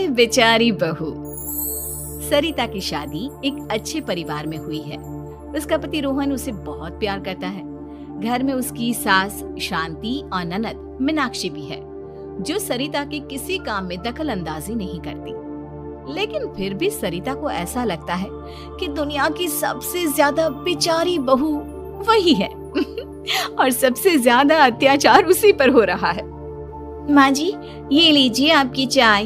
बेचारी बहू। सरिता की शादी एक अच्छे परिवार में हुई है। उसका पति रोहन उसे बहुत प्यार करता है। घर में उसकी सास शांति और ननद मीनाक्षी भी है, जो सरिता के किसी काम में दखल अंदाजी नहीं करती। लेकिन फिर भी सरिता को ऐसा लगता है कि दुनिया की सबसे ज्यादा बेचारी बहू वही है और सबसे ज्यादा अत्याचार उसी पर हो रहा है। माँ जी, ये लीजिए आपकी चाय।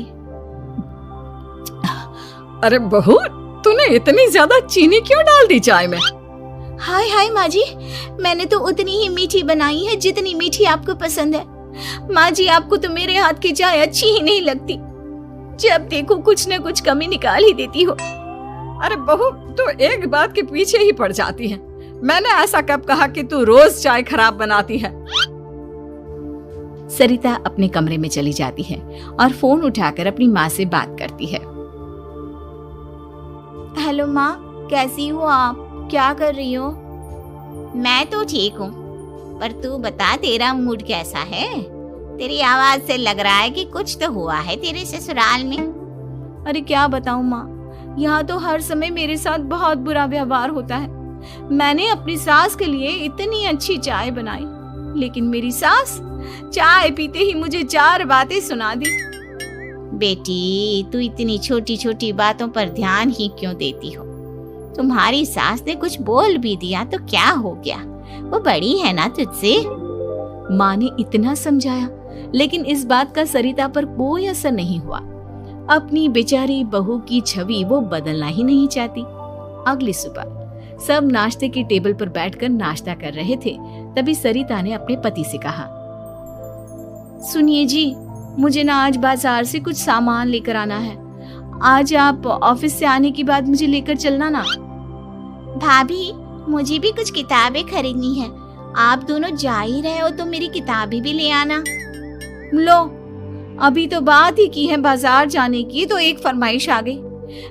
अरे बहू, तूने इतनी ज्यादा चीनी क्यों डाल दी चाय में? हाय हाय माँ जी, मैंने तो उतनी ही मीठी बनाई है जितनी मीठी आपको पसंद है। माँ जी, आपको तो मेरे हाथ की चाय अच्छी ही नहीं लगती। जब देखो कुछ न कुछ कमी निकाल ही देती हो। अरे बहू, तू एक बात के पीछे ही पड़ जाती है। मैंने ऐसा कब कहा कि तू रोज चाय खराब बनाती है? सरिता अपने कमरे में चली जाती है और फोन उठाकर अपनी माँ से बात करती है। हेलो माँ, कैसी हो आप? क्या कर रही हो? मैं तो ठीक हूँ, पर तू बता, तेरा मूड कैसा है? तेरी आवाज से लग रहा है कि कुछ तो हुआ है तेरे ससुराल में। अरे क्या बताऊँ माँ, यहाँ तो हर समय मेरे साथ बहुत बुरा व्यवहार होता है। मैंने अपनी सास के लिए इतनी अच्छी चाय बनाई, लेकिन मेरी सास चाय पीते ही मुझे 4 बातें सुना दी। बेटी, तू इतनी छोटी छोटी बातों पर ध्यान ही क्यों देती हो? तुम्हारी सास ने कुछ बोल भी दिया तो क्या हो गया, वो बड़ी है ना तुझसे। माँ ने इतना समझाया, लेकिन इस बात का सरिता पर कोई असर नहीं हुआ। अपनी बेचारी बहू की छवि वो बदलना ही नहीं चाहती। अगली सुबह सब नाश्ते की टेबल पर बैठकर नाश्ता कर रहे थे, तभी सरिता ने अपने पति से कहा, सुनिए जी, मुझे ना आज बाजार से कुछ सामान लेकर आना है। आज आप ऑफिस से आने के बाद मुझे लेकर चलना ना। भाभी, मुझे भी कुछ किताबें खरीदनी है। आप दोनों जा ही रहे हो तो मेरी किताबें भी ले आना। लो, अभी तो बात ही की है बाजार जाने की, तो एक फरमाइश आ गई।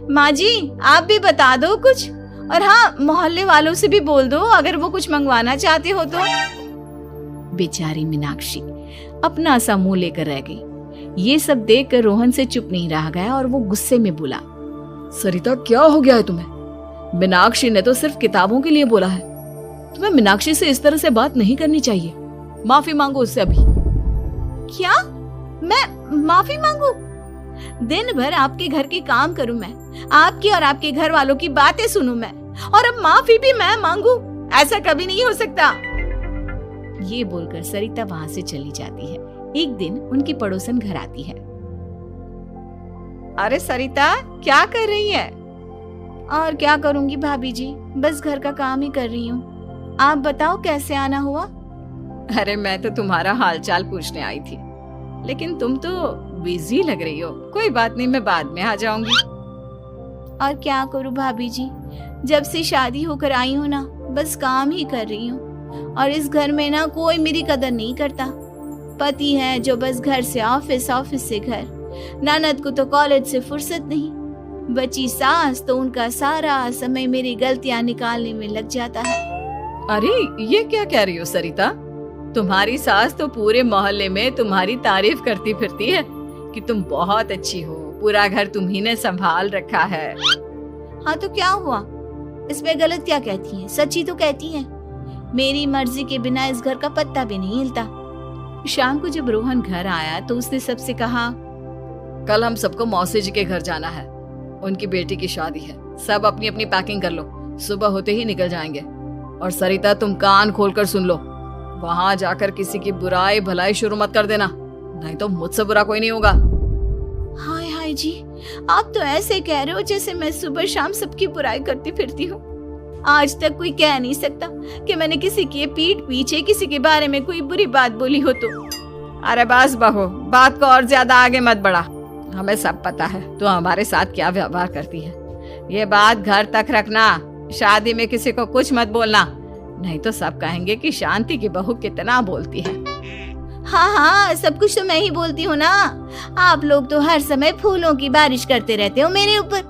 माँ जी, आप भी बता दो कुछ, और हाँ, मोहल्ले वालों से भी बोल दो अगर वो कुछ मंगवाना चाहते हो तो। बेचारी मीनाक्षी अपना सा मुंह लेकर रह गई। ये सब देखकर रोहन से चुप नहीं रह गया और वो गुस्से में बोला, सरिता, क्या हो गया है तुम्हें? मीनाक्षी ने तो सिर्फ किताबों के लिए बोला है। तुम्हें मीनाक्षी से इस तरह से बात नहीं करनी चाहिए। माफी मांगो उससे अभी। क्या? मैं माफी मांगू? दिन भर आपके घर के काम करूं मैं, आपकी और आपके घर वालों की बातें सुनूं मैं, और अब माफी भी मैं मांगू? ऐसा कभी नहीं हो सकता। ये बोलकर सरिता वहां से चली जाती है। एक दिन उनकी पड़ोसन घर आती है। अरे सरिता, क्या कर रही है? और क्या करूंगी भाभी जी, बस घर का काम ही कर रही हूँ। आप बताओ कैसे आना हुआ? अरे मैं तो तुम्हारा हालचाल पूछने आई थी, लेकिन तुम तो बिजी लग रही हो। कोई बात नहीं, मैं बाद में आ जाऊंगी। और क्या करूँ भाभी जी, जब से शादी होकर आई हूँ ना, बस काम ही कर रही हूँ। और इस घर में ना कोई मेरी कदर नहीं करता। पति है जो बस घर से ऑफिस, ऑफिस से घर। ननद को तो कॉलेज से फुर्सत नहीं। बची सास तो उनका सारा समय मेरी गलतियां निकालने में लग जाता है। अरे ये क्या कह रही हो सरिता? तुम्हारी सास तो पूरे मोहल्ले में तुम्हारी तारीफ करती फिरती है कि तुम बहुत अच्छी हो, पूरा घर तुम्ही ने संभाल रखा है। हाँ तो क्या हुआ, इसमें गलत क्या कहती है? सच्ची तो कहती है। मेरी मर्जी के बिना इस घर का पत्ता भी नहीं हिलता। शाम को जब रोहन घर आया तो उसने सबसे कहा, कल हम सबको मौसी जी के घर जाना है, उनकी बेटी की शादी है। सब अपनी अपनी पैकिंग कर लो, सुबह होते ही निकल जाएंगे। और सरिता, तुम कान खोलकर सुन लो, वहां जाकर किसी की बुराई भलाई शुरू मत कर देना, नहीं तो मुझसे बुरा कोई नहीं होगा। हाय हाय जी, आप तो ऐसे कह रहे हो जैसे मैं सुबह शाम सबकी बुराई करती फिरती हूँ। आज तक कोई कह नहीं सकता कि मैंने किसी की पीठ पीछे किसी के बारे में कोई बुरी बात बोली हो तो। अरे बस बहू, बात को और ज्यादा आगे मत बढ़ा। हमें सब पता है तू हमारे साथ क्या व्यवहार करती है। ये बात घर तक रखना, शादी में किसी को कुछ मत बोलना, नहीं तो सब कहेंगे कि शांति की बहू कितना बोलती है। हाँ हाँ, सब कुछ तो मैं ही बोलती हूँ ना। आप लोग तो हर समय फूलों की बारिश करते रहते हो मेरे ऊपर।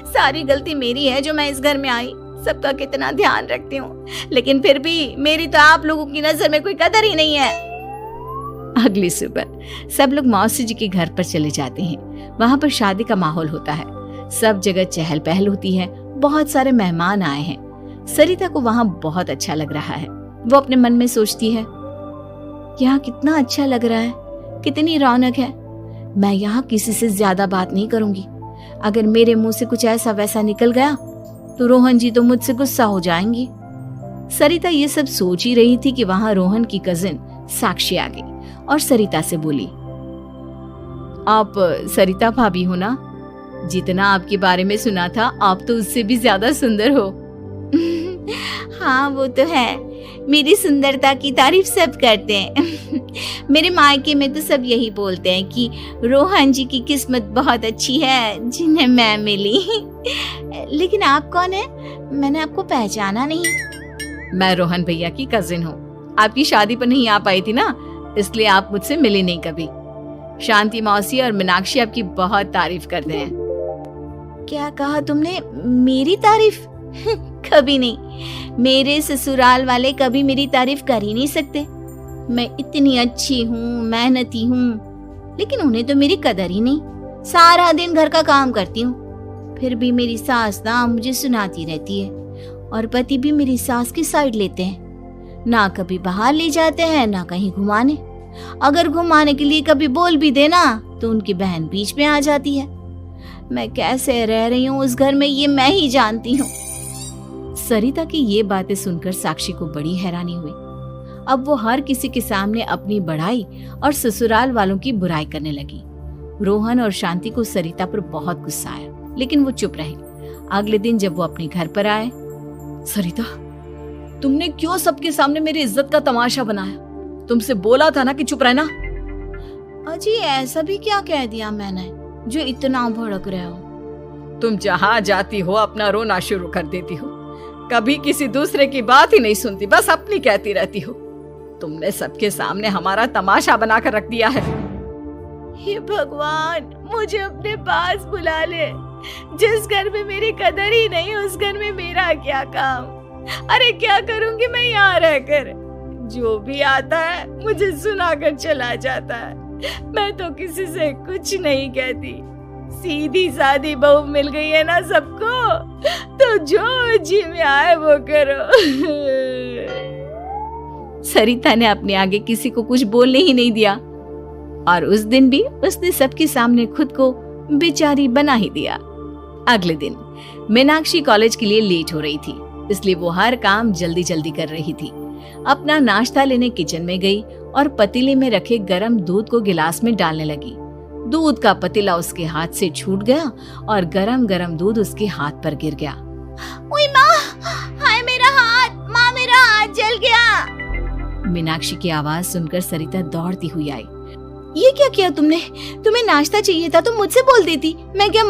सारी गलती मेरी है जो मैं इस घर में आई, सबका कितना ध्यान रखती हूँ, लेकिन फिर भी मेरी तो आप लोगों की नजर में कोई कदर ही नहीं है। अगली सुबह सब लोग मौसी जी के घर पर चले जाते हैं। वहां पर शादी का माहौल होता है, सब जगह चहल पहल होती है, बहुत सारे मेहमान आए हैं। सरिता को वहां बहुत अच्छा लग रहा है। वो अपने मन में सोचती है, यहाँ कितना अच्छा लग रहा है, कितनी रौनक है। मैं यहाँ किसी से ज्यादा बात नहीं करूंगी। अगर मेरे मुंह से कुछ ऐसा वैसा निकल गया तो रोहन जी तो मुझसे गुस्सा हो जाएंगी। सरिता ये सब सोच ही रही थी कि वहां रोहन की कजिन साक्षी आ गई और सरिता से बोली, आप सरिता भाभी हो ना? जितना आपके बारे में सुना था आप तो उससे भी ज्यादा सुंदर हो। हाँ वो तो है, मेरी सुंदरता की तारीफ सब करते हैं। मेरे मायके में तो सब यही बोलते हैं कि रोहन जी की किस्मत बहुत अच्छी है जिन्हें मैं मिली। लेकिन आप कौन है? मैंने आपको पहचाना नहीं। मैं रोहन भैया की कजिन हूँ। आपकी शादी पर नहीं आ पाई थी ना, इसलिए आप मुझसे मिली नहीं कभी। शांति मौसी और मीनाक्षी आपकी बहुत तारीफ करते हैं। क्या कहा तुमने? मेरी तारीफ? कभी नहीं। मेरे ससुराल वाले कभी मेरी तारीफ कर ही नहीं सकते। मैं इतनी अच्छी हूँ, मेहनती हूँ, लेकिन उन्हें तो मेरी कदर ही नहीं। सारा दिन घर का काम करती हूँ, फिर भी मेरी सास ना मुझे सुनाती रहती है और पति भी मेरी सास की साइड लेते हैं। ना कभी बाहर ले जाते हैं, ना कहीं घुमाने। अगर घुमाने के लिए कभी बोल भी देना तो उनकी बहन बीच में आ जाती है। मैं कैसे रह रही हूँ उस घर में, ये मैं ही जानती हूँ। सरिता की ये बातें सुनकर साक्षी को बड़ी हैरानी हुई। अब वो हर किसी के सामने अपनी बड़ाई और ससुराल वालों की बुराई करने लगी। रोहन और शांति को सरिता पर बहुत गुस्सा आया, लेकिन वो चुप रहे। अगले दिन जब वो अपने घर पर आए, सरिता, तुमने क्यों सबके सामने मेरी इज्जत का तमाशा बनाया? तुमसे बोला था ना कि चुप रहना। अजी ऐसा भी क्या कह दिया मैंने जो इतना भड़क रहे हो? तुम जहाँ जाती हो अपना रोना शुरू कर देती हो, कभी किसी दूसरे की बात ही नहीं सुनती, बस अपनी कहती रहती हो। तुमने सबके सामने हमारा तमाशा बनाकर रख दिया है। हे भगवान, मुझे अपने पास बुला ले। जिस घर में मेरी कदर ही नहीं उस घर में मेरा क्या काम? अरे क्या करूंगी मैं यहाँ रहकर? जो भी आता है मुझे सुनाकर चला जाता है। मैं तो किसी से कुछ नहीं कहती। सीधी सादी बहू मिल गई है ना सबको, तो जो जी में आए वो करो। सरिता ने अपने आगे किसी को कुछ बोलने ही नहीं दिया और उस दिन भी उसने सबके सामने खुद को बेचारी बना ही दिया। अगले दिन मीनाक्षी कॉलेज के लिए लेट हो रही थी, इसलिए वो हर काम जल्दी जल्दी कर रही थी। अपना नाश्ता लेने किचन में गई और पतीले में रखे गरम दूध को गिलास में डालने लगी। दूध का पतीला उसके हाथ से छूट गया और गरम गरम दूध उसके हाथ पर गिर गया। ओए माँ, हाय मेरा हाथ, माँ मेरा हाथ जल गया। मीनाक्षी की आवाज सुनकर सरिता दौड़ती हुई आई। ये क्या किया तुमने? तुम्हें नाश्ता चाहिए था तो मुझसे बोल देती, मैं क्या